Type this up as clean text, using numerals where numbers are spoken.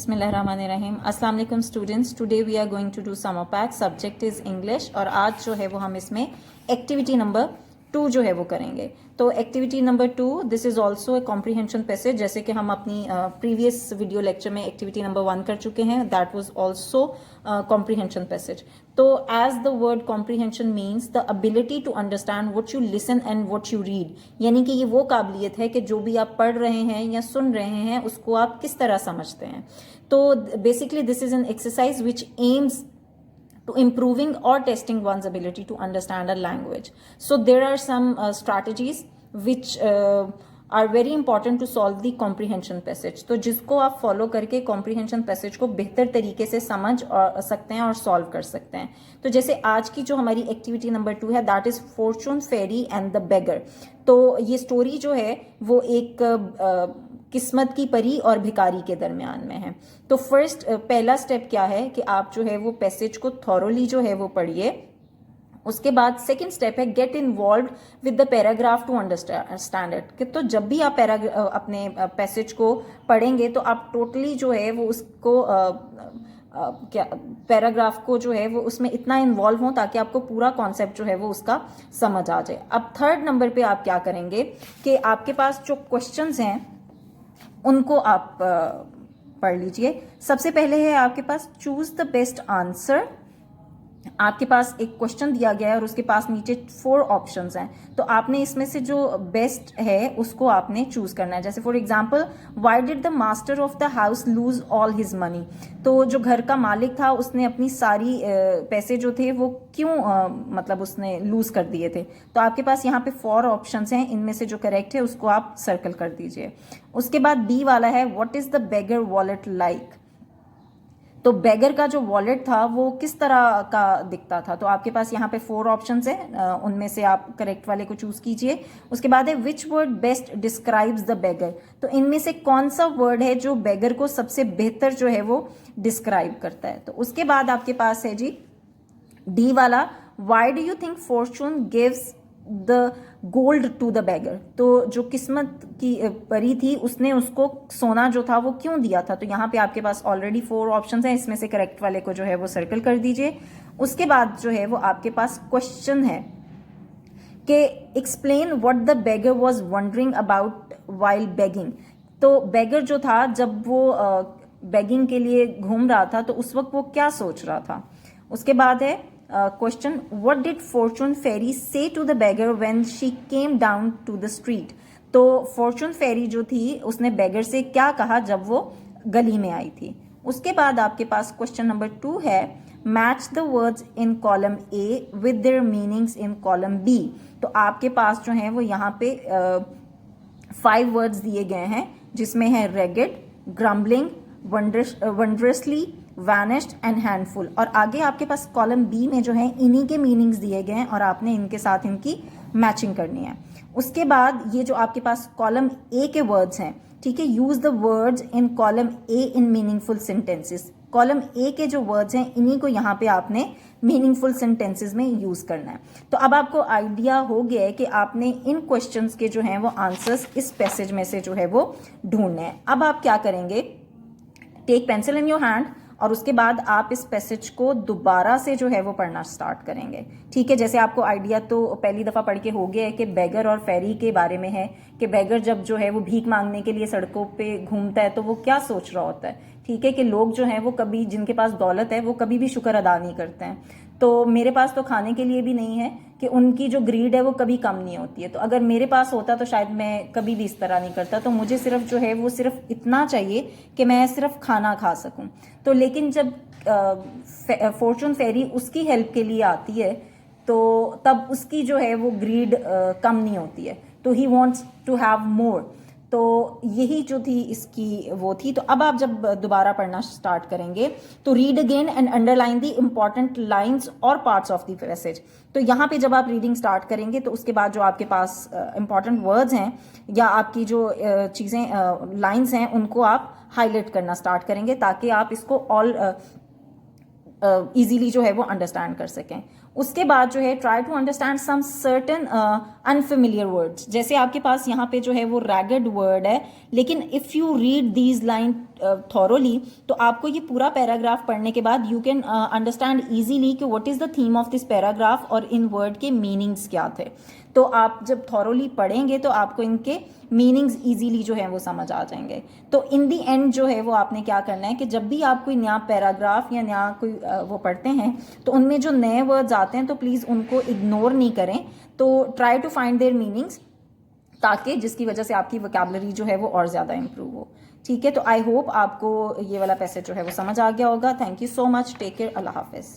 बिस्मिल्लाहिर्रहमानिर्रहीम। अस्सलाम वालेकुम students, today we are going to do some pack. Subject is English और आज जो है वो हम इसमें एक्टिविटी नंबर 2 जो है वो करेंगे। तो activity number 2 this is also a comprehension passage, जैसे कि हम अपनी प्रीवियस वीडियो लेक्चर में एक्टिविटी नंबर 1 कर चुके हैं, that was also comprehension passage. तो as the word comprehension means the ability to understand what you listen and what you read, यानी कि ये वो काबिलियत है कि जो भी आप पढ़ रहे हैं या सुन रहे हैं उसको आप किस तरह समझते हैं। तो basically this is an exercise which aims to improving or testing one's ability to understand a language. So there are some strategies which are very important to solve the comprehension passage. तो जिसको आप follow करके comprehension passage को बेहतर तरीके से समझ सकते हैं और सॉल्व कर सकते हैं। तो जैसे आज की जो हमारी एक्टिविटी नंबर 2 है, that is fortune fairy and the beggar. तो ये स्टोरी जो है वो एक किस्मत की परी और भिखारी के दरमियान में है। तो फर्स्ट पहला स्टेप क्या है कि आप जो है वो पैसेज को थॉरोली जो है वो पढ़िए। उसके बाद सेकंड स्टेप है get involve with the paragraph to understand it. कि तो जब भी आप अपने पैसेज को पढ़ेंगे तो आप टोटली जो है वो उसको क्या पैराग्राफ को जो है वो उसमें इतना इन्वॉल्व हो ताकि आपको पूरा कॉन्सेप्ट जो है वो उसका समझ आ जाए। अब थर्ड नंबर पे आप क्या करेंगे कि आपके पास जो क्वेश्चंस हैं उनको आप पढ़ लीजिए। सबसे पहले है आपके पास चूज द बेस्ट आंसर। आपके पास एक क्वेश्चन दिया गया है और उसके पास नीचे 4 ऑप्शंस हैं, तो आपने इसमें से जो बेस्ट है उसको आपने चूज करना है। जैसे for example, why did the master of the house lose all his money. तो जो घर का मालिक था उसने अपनी सारी पैसे जो थे वो क्यों मतलब उसने लूज कर दिए थे। तो आपके पास यहाँ पे 4 ऑप्शंस हैं, इनमें से जो करेक्ट है उसको आप सर्कल कर दीजिए। उसके बाद बी वाला है what is the beggar wallet like. तो बेगर का जो वॉलेट था वो किस तरह का दिखता था। तो आपके पास यहाँ पे 4 ऑप्शंस हैं, उनमें से आप करेक्ट वाले को चूज कीजिए। उसके बाद है which word best describes the beggar. तो इनमें से कौन सा वर्ड है जो बेगर को सबसे बेहतर जो है वो डिस्क्राइब करता है। तो उसके बाद आपके पास है जी डी वाला, why do you think fortune gives the gold to the beggar. तो जो किस्मत की परी थी उसने उसको सोना जो था वो क्यों दिया था। तो यहाँ पे आपके पास ऑलरेडी 4 ऑप्शंस हैं, इसमें से करेक्ट वाले को जो है वो सर्कल कर दीजिए। उसके बाद जो है वो आपके पास क्वेश्चन है कि explain what the beggar was wondering about while begging. तो बेगर जो था जब वो बेगिंग के लिए घूम रहा था तो उस वक्त वो क्या सोच रहा था। उसके बाद है question, what did fortune fairy say to the beggar when she came down to the street. तो फॉर्चून फेरी जो थी उसने बेगर से क्या कहा जब वो गली में आई थी। उसके बाद आपके पास क्वेश्चन नंबर 2 है match the words in column A with their meanings in column B. तो आपके पास जो है वो यहाँ पे 5 वर्ड्स दिए गए हैं, जिसमें है रेगेड, ग्रम्बलिंग, वंडरसली, वैनिश्ड एंड हैंडफुल। और आगे आपके पास कॉलम बी में जो है इन्हीं के मीनिंग्स दिए गए हैं और आपने इनके साथ इनकी मैचिंग करनी है। उसके बाद ये जो आपके पास कॉलम ए के वर्ड्स हैं, ठीक है, use the words in column A in meaningful sentences. Column A के जो वर्ड्स हैं इन्हीं को यहाँ पे आपने मीनिंगफुल सेंटेंसेस में यूज करना है। तो अब आपको आइडिया हो गया है कि आपने इन क्वेश्चंस के जो हैं वो आंसर्स इस पैसेज में से जो है वो ढूंढने हैं। अब आप क्या करेंगे, take pencil in your hand और उसके बाद आप इस पैसेज को दोबारा से जो है वो पढ़ना स्टार्ट करेंगे। ठीक है, जैसे आपको आइडिया तो पहली दफ़ा पढ़ के हो गया है कि बेगर और फेरी के बारे में है कि बेगर जब जो है वो भीख मांगने के लिए सड़कों पे घूमता है तो वो क्या सोच रहा होता है। ठीक है, कि लोग जो हैं वो कभी, जिनके पास दौलत है वो कभी भी शुक्र अदा नहीं करते हैं। तो मेरे पास तो खाने के लिए भी नहीं है, कि उनकी जो ग्रीड है वो कभी कम नहीं होती है। तो अगर मेरे पास होता तो शायद मैं कभी भी इस तरह नहीं करता। तो मुझे सिर्फ जो है वो सिर्फ इतना चाहिए कि मैं सिर्फ खाना खा सकूं। तो लेकिन जब फॉर्चून फेरी उसकी हेल्प के लिए आती है तो तब उसकी जो है वो ग्रीड कम नहीं होती है, तो he wants to have more. तो यही जो थी इसकी वो थी। तो अब आप जब दोबारा पढ़ना स्टार्ट करेंगे तो read again and underline the important lines और पार्ट्स ऑफ द पैसेज। तो यहाँ पे जब आप रीडिंग स्टार्ट करेंगे तो उसके बाद जो आपके पास इंपॉर्टेंट वर्ड्स हैं या आपकी जो चीज़ें लाइंस हैं उनको आप हाईलाइट करना स्टार्ट करेंगे ताकि आप इसको ऑल इजीली जो है वो अंडरस्टैंड कर सकें। उसके बाद जो है try to understand some certain unfamiliar words. जैसे आपके पास यहाँ पे जो है वो रैगड वर्ड है, लेकिन if you read these line thoroughly, तो आपको ये पूरा पैराग्राफ पढ़ने के बाद यू कैन अंडरस्टैंड इजीली कि what is the theme of this paragraph और इन वर्ड के मीनिंग्स क्या थे। तो आप जब थॉरोली पढ़ेंगे तो आपको इनके मीनिंग्स इजीली जो है वो समझ आ जाएंगे। तो इन दी एंड जो है वो आपने क्या करना है कि जब भी आप कोई नया पैराग्राफ या नया कोई वो पढ़ते हैं तो उनमें जो नए वर्ड्स आते हैं तो प्लीज़ उनको इग्नोर नहीं करें, तो try to find their meanings, ताकि जिसकी वजह से आपकी वोकैबुलरी जो है वो और ज़्यादा इंप्रूव हो। ठीक है, तो आई होप आपको ये वाला पैसेज जो है वो समझ आ गया होगा। Thank you so much, take care, अल्लाह हाफिज़।